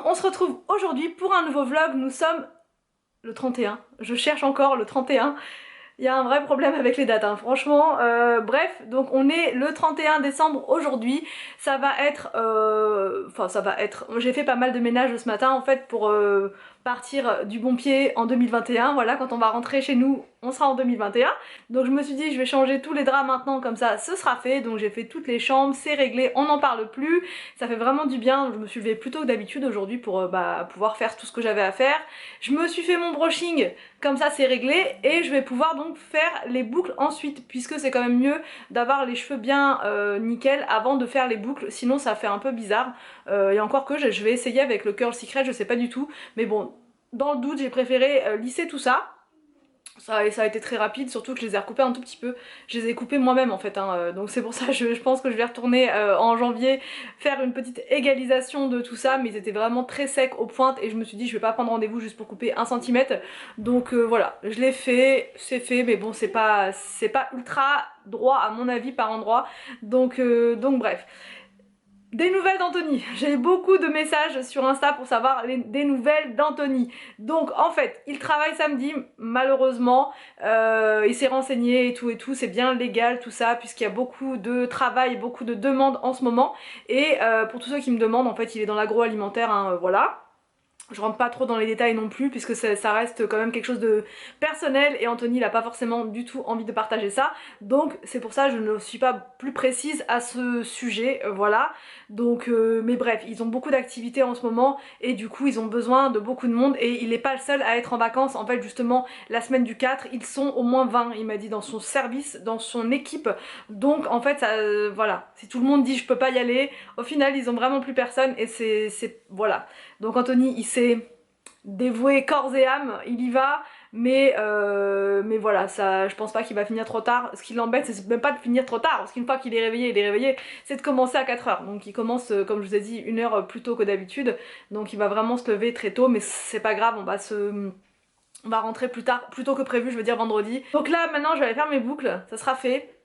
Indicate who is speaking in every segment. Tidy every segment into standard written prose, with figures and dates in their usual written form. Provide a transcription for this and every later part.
Speaker 1: on se retrouve aujourd'hui pour un nouveau vlog. Nous sommes le 31. Je cherche encore le 31. Il y a un vrai problème avec les dates, hein, franchement. Bref, donc on est le 31 décembre aujourd'hui. Ça va être... J'ai fait pas mal de ménage ce matin en fait pour partir du bon pied en 2021. Voilà, quand on va rentrer chez nous, on sera en 2021. Donc je me suis dit je vais changer tous les draps maintenant, comme ça ce sera fait. Donc j'ai fait toutes les chambres, c'est réglé, on n'en parle plus. Ça fait vraiment du bien. Je me suis levée plus tôt que d'habitude aujourd'hui pour pouvoir faire tout ce que j'avais à faire. Je me suis fait mon brushing, comme ça c'est réglé. Et je vais pouvoir donc faire les boucles ensuite, puisque c'est quand même mieux d'avoir les cheveux bien nickel avant de faire les boucles. Sinon ça fait un peu bizarre. Et encore que je vais essayer avec le Curl Secret, je sais pas du tout. Mais bon, dans le doute j'ai préféré lisser tout ça. Ça a été très rapide, surtout que je les ai recoupés un tout petit peu. Je les ai coupés moi-même en fait, hein. Donc c'est pour ça que je pense que je vais retourner en janvier faire une petite égalisation de tout ça. Mais ils étaient vraiment très secs aux pointes et je me suis dit je vais pas prendre rendez-vous juste pour couper 1 cm. Donc voilà, je l'ai fait, c'est fait, mais bon c'est pas ultra droit à mon avis par endroit. Donc bref. Des nouvelles d'Anthony. J'ai eu beaucoup de messages sur Insta pour savoir des nouvelles d'Anthony. Donc en fait, il travaille samedi, malheureusement. Il s'est renseigné et tout, c'est bien légal tout ça, puisqu'il y a beaucoup de travail, beaucoup de demandes en ce moment. Et pour tous ceux qui me demandent, en fait, il est dans l'agroalimentaire, hein, voilà. Je rentre pas trop dans les détails non plus puisque ça reste quand même quelque chose de personnel et Anthony il a pas forcément du tout envie de partager ça, donc c'est pour ça que je ne suis pas plus précise à ce sujet, voilà. Donc mais bref, ils ont beaucoup d'activités en ce moment et du coup ils ont besoin de beaucoup de monde et il est pas le seul à être en vacances. En fait justement la semaine du 4 ils sont au moins 20, il m'a dit, dans son service, dans son équipe. Donc en fait ça, voilà, si tout le monde dit je peux pas y aller, au final ils ont vraiment plus personne et c'est voilà. Donc Anthony il s'est dévoué corps et âme, il y va, mais voilà, ça, je pense pas qu'il va finir trop tard. Ce qui l'embête c'est même pas de finir trop tard, parce qu'une fois qu'il est réveillé, c'est de commencer à 4 h. Donc il commence, comme je vous ai dit, 1 heure plus tôt que d'habitude, donc il va vraiment se lever très tôt, mais c'est pas grave, on va rentrer plus tard, plus tôt que prévu, je veux dire vendredi. Donc là maintenant je vais aller faire mes boucles, ça sera fait.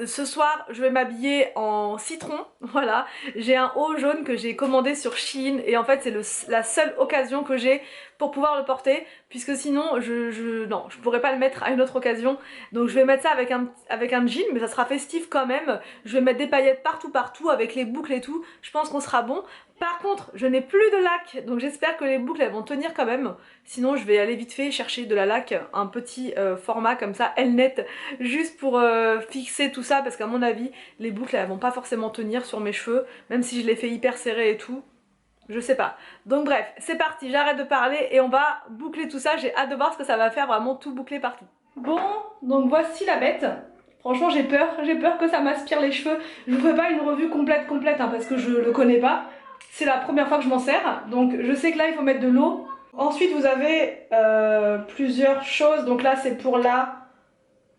Speaker 1: Ce soir je vais m'habiller en citron, voilà, j'ai un haut jaune que j'ai commandé sur Shein et en fait c'est la seule occasion que j'ai pour pouvoir le porter, puisque sinon je pourrais pas le mettre à une autre occasion. Donc je vais mettre ça avec un jean, mais ça sera festif quand même. Je vais mettre des paillettes partout avec les boucles et tout, je pense qu'on sera bon. Par contre je n'ai plus de lac, donc j'espère que les boucles elles vont tenir quand même. Sinon je vais aller vite fait chercher de la laque, un petit format comme ça, Elnet, juste pour fixer tout ça, parce qu'à mon avis les boucles elles vont pas forcément tenir sur mes cheveux, même si je les fais hyper serrés et tout. Je sais pas. Donc bref, c'est parti, j'arrête de parler et on va boucler tout ça. J'ai hâte de voir ce que ça va faire, vraiment tout boucler partout. Bon, donc voici la bête. Franchement j'ai peur que ça m'aspire les cheveux. Je vous fais pas une revue complète hein, parce que je le connais pas. C'est la première fois que je m'en sers. Donc je sais que là il faut mettre de l'eau. Ensuite vous avez plusieurs choses. Donc là c'est pour la...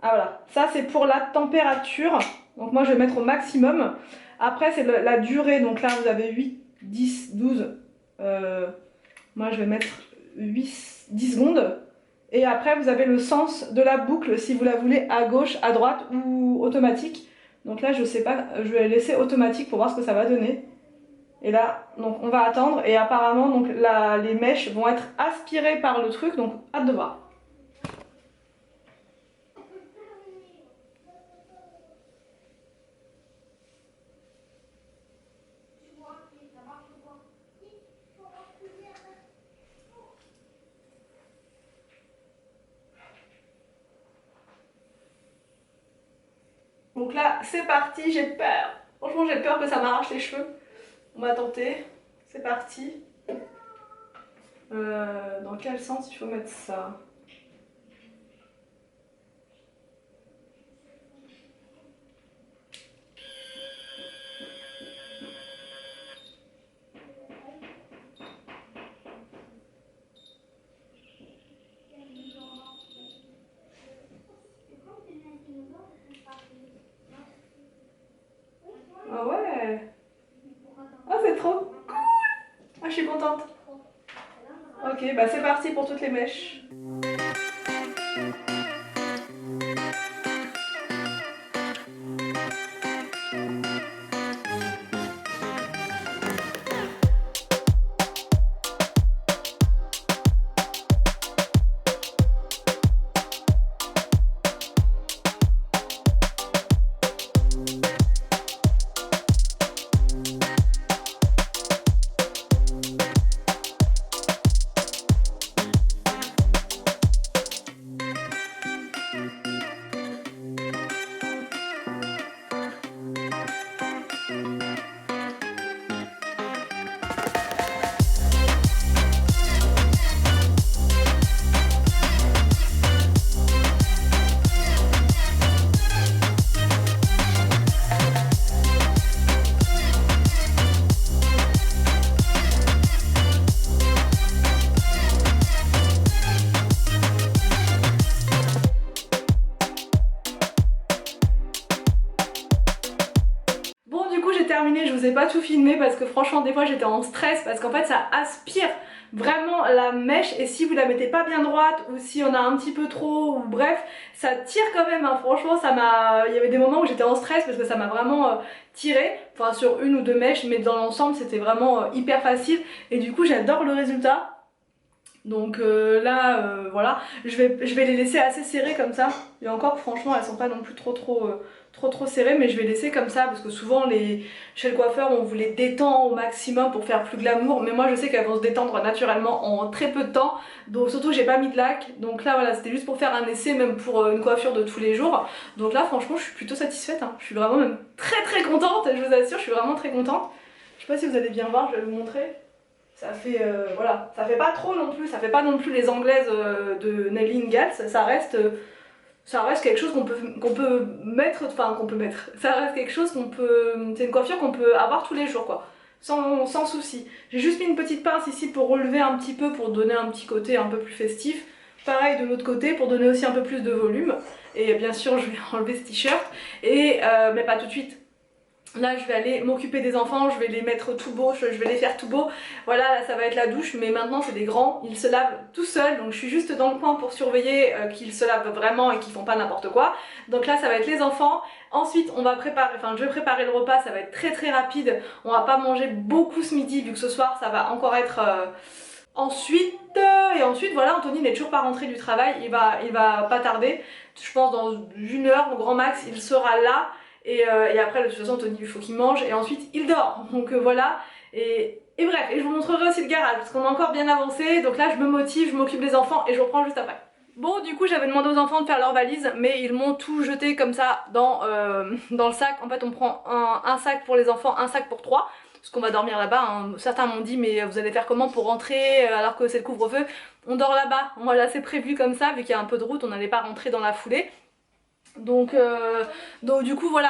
Speaker 1: Ah voilà, ça c'est pour la température. Donc moi je vais mettre au maximum. Après c'est la durée, donc là vous avez 8, 10, 12. Moi je vais mettre 10 secondes. Et après vous avez le sens de la boucle si vous la voulez à gauche, à droite ou automatique. Donc là je sais pas, je vais laisser automatique pour voir ce que ça va donner. Et là, donc on va attendre et apparemment donc les mèches vont être aspirées par le truc, donc hâte de voir. Donc là, c'est parti, j'ai peur. Franchement, j'ai peur que ça m'arrache les cheveux. On va tenter. C'est parti. Dans quel sens il faut mettre ça? Ah ouais. Ah c'est trop cool. Ah je suis contente. Ok, bah c'est parti pour toutes les mèches. tout filmé parce que franchement des fois j'étais en stress parce qu'en fait ça aspire vraiment la mèche et si vous la mettez pas bien droite ou si on a un petit peu trop ou bref ça tire quand même hein. Franchement ça m'a... il y avait des moments où j'étais en stress parce que ça m'a vraiment tiré, enfin sur une ou deux mèches mais dans l'ensemble c'était vraiment hyper facile et du coup j'adore le résultat. Donc voilà, je vais les laisser assez serrées comme ça. Et encore franchement elles sont pas non plus trop serrées mais je vais laisser comme ça parce que souvent chez le coiffeur on vous les détend au maximum pour faire plus glamour mais moi je sais qu'elles vont se détendre naturellement en très peu de temps donc surtout j'ai pas mis de lac donc là voilà c'était juste pour faire un essai même pour une coiffure de tous les jours donc là franchement je suis plutôt satisfaite hein. Je suis vraiment même très contente, je vous assure je suis vraiment très contente. Je sais pas si vous allez bien voir, je vais vous montrer. Ça fait voilà, ça fait pas trop non plus, ça fait pas non plus les anglaises de Nelly Ingalls, ça reste quelque chose qu'on peut mettre, enfin qu'on peut mettre, ça reste quelque chose qu'on peut, c'est une coiffure qu'on peut avoir tous les jours quoi, sans souci. J'ai juste mis une petite pince ici pour relever un petit peu, pour donner un petit côté un peu plus festif. Pareil de l'autre côté pour donner aussi un peu plus de volume. Et bien sûr je vais enlever ce t-shirt, mais pas tout de suite. Là je vais aller m'occuper des enfants, je vais les mettre tout beaux, je vais les faire tout beaux. Voilà, là, ça va être la douche, mais maintenant c'est des grands, ils se lavent tout seuls, donc je suis juste dans le coin pour surveiller qu'ils se lavent vraiment et qu'ils font pas n'importe quoi. Donc là ça va être les enfants. Ensuite on va préparer, enfin je vais préparer le repas, ça va être très rapide. On va pas manger beaucoup ce midi vu que ce soir ça va encore être... Ensuite voilà, Anthony n'est toujours pas rentré du travail, il va pas tarder. Je pense dans une heure au grand max il sera là. Et après de toute façon Anthony il faut qu'il mange et ensuite il dort donc voilà et bref et je vous montrerai aussi le garage parce qu'on a encore bien avancé donc là je me motive, je m'occupe des enfants et je reprends juste après. Bon du coup j'avais demandé aux enfants de faire leur valise mais ils m'ont tout jeté comme ça dans le sac. En fait on prend un sac pour les enfants, un sac pour trois parce qu'on va dormir là-bas hein. Certains m'ont dit mais vous allez faire comment pour rentrer alors que c'est le couvre-feu? On dort là-bas, voilà c'est prévu comme ça vu qu'il y a un peu de route on n'allait pas rentrer dans la foulée. Donc du coup voilà,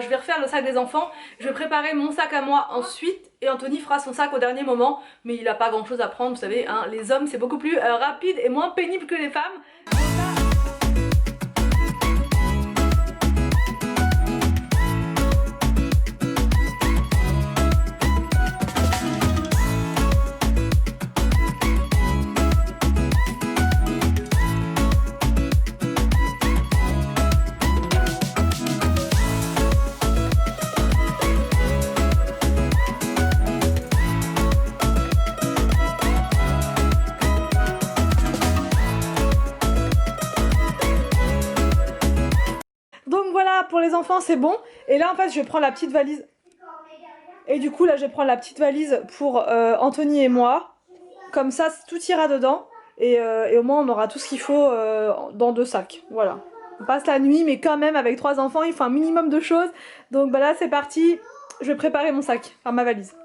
Speaker 1: je vais refaire le sac des enfants, je vais préparer mon sac à moi ensuite et Anthony fera son sac au dernier moment mais il a pas grand chose à prendre, vous savez hein, les hommes c'est beaucoup plus rapide et moins pénible que les femmes. Donc voilà, pour les enfants c'est bon. Et là en fait je vais prendre la petite valise. Et du coup là je vais prendre la petite valise pour Anthony et moi. Comme ça tout ira dedans. Et au moins on aura tout ce qu'il faut dans deux sacs. Voilà. On passe la nuit mais quand même avec trois enfants il faut un minimum de choses. Donc bah là c'est parti. Je vais préparer mon sac, enfin ma valise.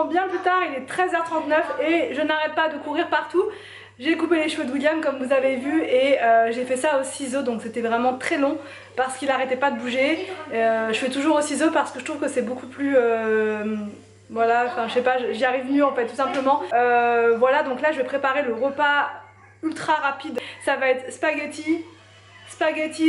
Speaker 1: Bien plus tard, il est 13h39 et je n'arrête pas de courir partout. J'ai coupé les cheveux de William comme vous avez vu et j'ai fait ça au ciseau donc c'était vraiment très long parce qu'il arrêtait pas de bouger. Je fais toujours au ciseau parce que je trouve que c'est beaucoup plus... voilà, enfin je sais pas, j'y arrive mieux en fait tout simplement. Voilà donc là je vais préparer le repas ultra rapide. Ça va être spaghetti,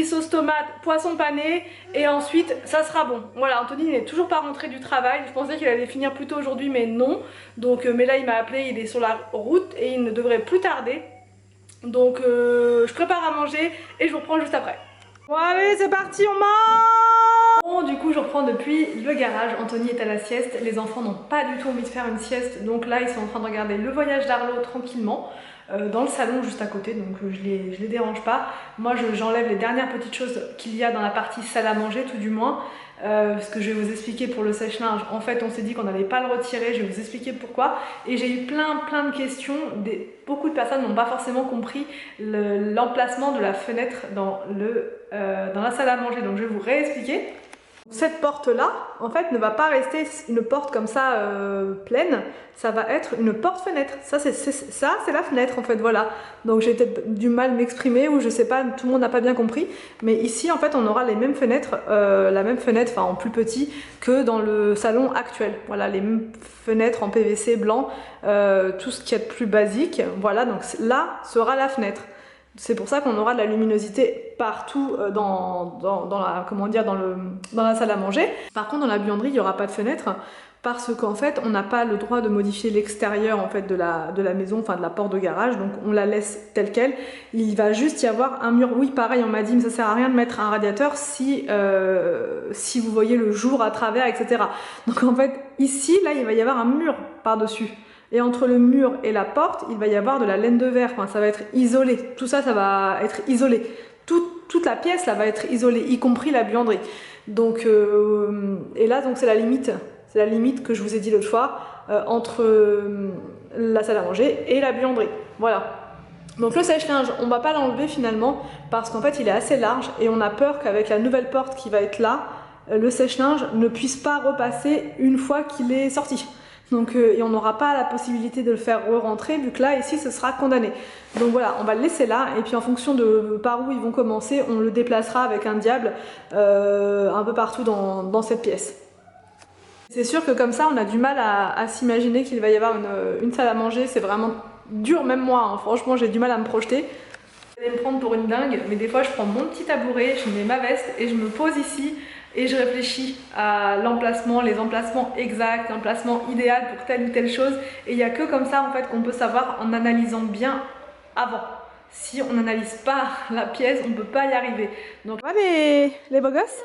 Speaker 1: sauce tomate, poisson pané et ensuite ça sera bon. Voilà, Anthony n'est toujours pas rentré du travail, je pensais qu'il allait finir plus tôt aujourd'hui mais non. Donc mais là il m'a appelé, il est sur la route et il ne devrait plus tarder. Donc je prépare à manger et je vous reprends juste après. Bon allez c'est parti, on mange. Bon du coup je reprends depuis le garage, Anthony est à la sieste, les enfants n'ont pas du tout envie de faire une sieste donc là ils sont en train de regarder Le Voyage d'Arlo tranquillement. Dans le salon juste à côté donc je les dérange pas. Moi j'enlève les dernières petites choses qu'il y a dans la partie salle à manger tout du moins parce que je vais vous expliquer pour le sèche-linge. En fait on s'est dit qu'on n'allait pas le retirer, je vais vous expliquer pourquoi et j'ai eu plein de questions. Beaucoup de personnes n'ont pas forcément compris l'emplacement de la fenêtre dans la salle à manger donc je vais vous réexpliquer. Cette porte-là, en fait, ne va pas rester une porte comme ça pleine, ça va être une porte-fenêtre. Ça, c'est la fenêtre, en fait, voilà. Donc j'ai peut-être du mal m'exprimer, ou je sais pas, tout le monde n'a pas bien compris. Mais ici, en fait, on aura les mêmes fenêtres, la même fenêtre, enfin en plus petit, que dans le salon actuel. Voilà, les mêmes fenêtres en PVC blanc, tout ce qui est de plus basique. Voilà, donc là sera la fenêtre. C'est pour ça qu'on aura de la luminosité partout dans la salle à manger. Par contre, dans la buanderie, il n'y aura pas de fenêtre parce qu'en fait, on n'a pas le droit de modifier l'extérieur en fait, de la maison, enfin de la porte de garage, donc on la laisse telle quelle. Il va juste y avoir un mur. Oui, pareil, on m'a dit, mais ça sert à rien de mettre un radiateur si vous voyez le jour à travers, etc. Donc en fait, ici, là, il va y avoir un mur par-dessus. Et entre le mur et la porte, il va y avoir de la laine de verre, enfin, ça va être isolé. Tout ça, ça va être isolé. Toute la pièce, là, va être isolée, y compris la buanderie. Donc, et là, donc c'est la limite. C'est la limite que je vous ai dit l'autre fois, entre la salle à manger et la buanderie. Voilà. Donc le sèche-linge, on va pas l'enlever finalement, parce qu'en fait, il est assez large, et on a peur qu'avec la nouvelle porte qui va être là, le sèche-linge ne puisse pas repasser une fois qu'il est sorti. Donc, et on n'aura pas la possibilité de le faire re-rentrer, vu que là, ici, ce sera condamné. Donc voilà, on va le laisser là, et puis en fonction de par où ils vont commencer, on le déplacera avec un diable un peu partout dans cette pièce. C'est sûr que comme ça, on a du mal à s'imaginer qu'il va y avoir une salle à manger, c'est vraiment dur, même moi, hein. Franchement, j'ai du mal à me projeter. Vous allez me prendre pour une dingue, mais des fois, je prends mon petit tabouret, je mets ma veste, et je me pose ici, et je réfléchis à l'emplacement, les emplacements exacts, l'emplacement idéal pour telle ou telle chose. Et il n'y a que comme ça en fait qu'on peut savoir en analysant bien avant. Si on n'analyse pas la pièce, on ne peut pas y arriver. Donc voilà les beaux gosses.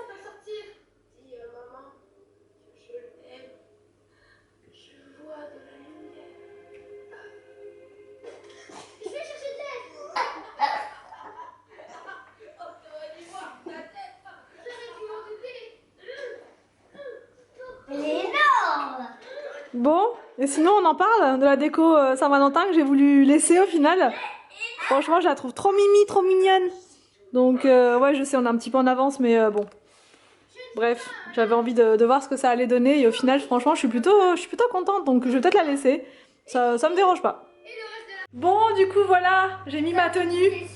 Speaker 1: Bon, et sinon on en parle de la déco Saint-Valentin que j'ai voulu laisser au final. Franchement, je la trouve trop mimi, trop mignonne. Donc ouais, je sais, on est un petit peu en avance, mais bon. Bref, j'avais envie de voir ce que ça allait donner, et au final, franchement, je suis plutôt contente, donc je vais peut-être la laisser. Ça me dérange pas. Bon, du coup, voilà, j'ai mis ma tenue.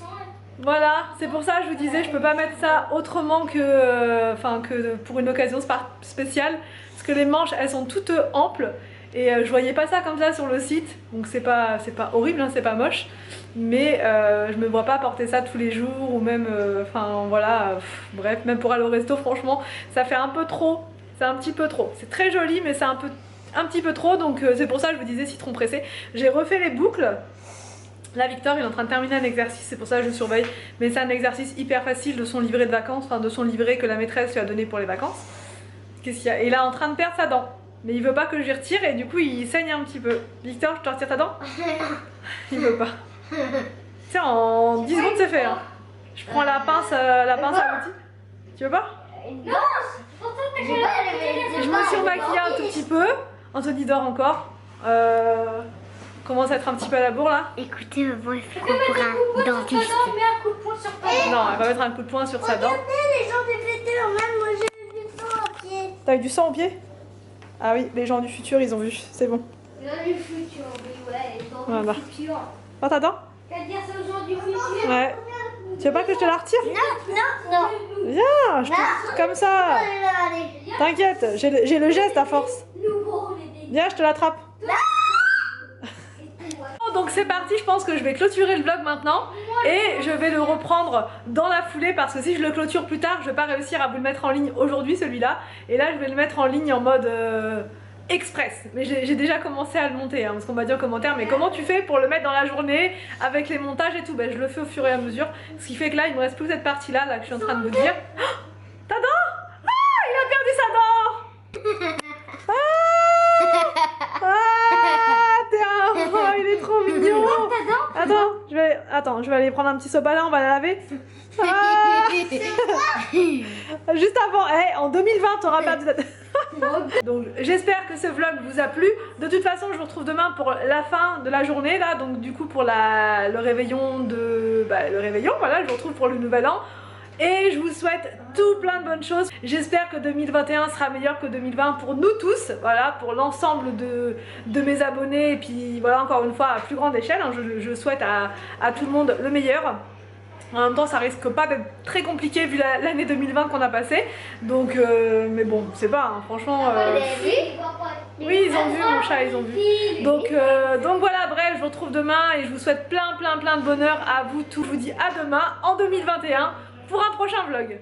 Speaker 1: Voilà, c'est pour ça que je vous disais, je peux pas mettre ça autrement que, que pour une occasion spéciale, parce que les manches, elles sont toutes amples, et je voyais pas ça comme ça sur le site, donc c'est pas horrible, hein, c'est pas moche, mais je me vois pas porter ça tous les jours, ou même, voilà, bref, même pour aller au resto, franchement, ça fait un peu trop, c'est un petit peu trop. C'est très joli, mais c'est un petit peu trop, donc c'est pour ça que je vous disais citron pressé. J'ai refait les boucles. Là, Victor, il est en train de terminer un exercice, c'est pour ça que je surveille. Mais c'est un exercice hyper facile de son livret de vacances, enfin de son livret que la maîtresse lui a donné pour les vacances. Qu'est-ce qu'il y a? Et il est en train de perdre sa dent. Mais il veut pas que je lui retire, et du coup il saigne un petit peu. Victor, je te retire ta dent? Il veut pas. Tiens, en 10 secondes c'est fait. Hein. Je prends la pince à l'outil. Tu veux pas?
Speaker 2: Non,
Speaker 1: je me suis remaquillée un tout petit peu. Anthony dort encore. Commence à être un petit peu à la bourre là.
Speaker 2: Écoutez, maman, il faut qu'on pour un dentiste.
Speaker 1: Non, elle va mettre un coup de poing sur sa dent.
Speaker 2: Regardez les gens du futur, même moi j'ai du sang au pied.
Speaker 1: T'as eu du sang au pied? Ah oui, les gens du futur, ils ont vu, c'est bon.
Speaker 2: Les gens du futur, oui, ouais, les gens
Speaker 1: Voilà.
Speaker 2: du futur.
Speaker 1: Oh, ta dent?
Speaker 2: T'as dire ça aux gens du futur?
Speaker 1: Ouais. Tu veux pas que je te la retire?
Speaker 2: Non.
Speaker 1: Viens, comme ça. T'inquiète, j'ai le geste à force. Viens, je te l'attrape. Donc c'est parti, je pense que je vais clôturer le vlog maintenant et je vais le reprendre dans la foulée, parce que si je le clôture plus tard, je vais pas réussir à vous le mettre en ligne aujourd'hui celui-là, et là je vais le mettre en ligne en mode express. Mais j'ai déjà commencé à le monter, hein, parce qu'on m'a dit en commentaire, mais comment tu fais pour le mettre dans la journée avec les montages et tout? Ben, je le fais au fur et à mesure, ce qui fait que là il me reste plus cette partie là, que je suis en train de vous dire. Oh, ta dent? Ah, il a perdu sa dent. Il est trop mignon. Attends, je vais aller prendre un petit sopalin, on va la laver. Ah. Juste avant, en 2020 t'auras perdu ta... Donc j'espère que ce vlog vous a plu. De toute façon, je vous retrouve demain pour la fin de la journée là, donc du coup pour le réveillon voilà, je vous retrouve pour le nouvel an. Et je vous souhaite tout plein de bonnes choses. J'espère que 2021 sera meilleur que 2020 pour nous tous, voilà, pour l'ensemble de mes abonnés et puis voilà, encore une fois à plus grande échelle, hein, je souhaite à tout le monde le meilleur. En même temps ça risque pas d'être très compliqué vu l'année 2020 qu'on a passée, donc mais bon c'est pas, hein, franchement oui ils ont vu mon chat, ils ont vu, donc voilà, bref, je vous retrouve demain et je vous souhaite plein de bonheur à vous tous. Je vous dis à demain en 2021 pour un prochain vlog.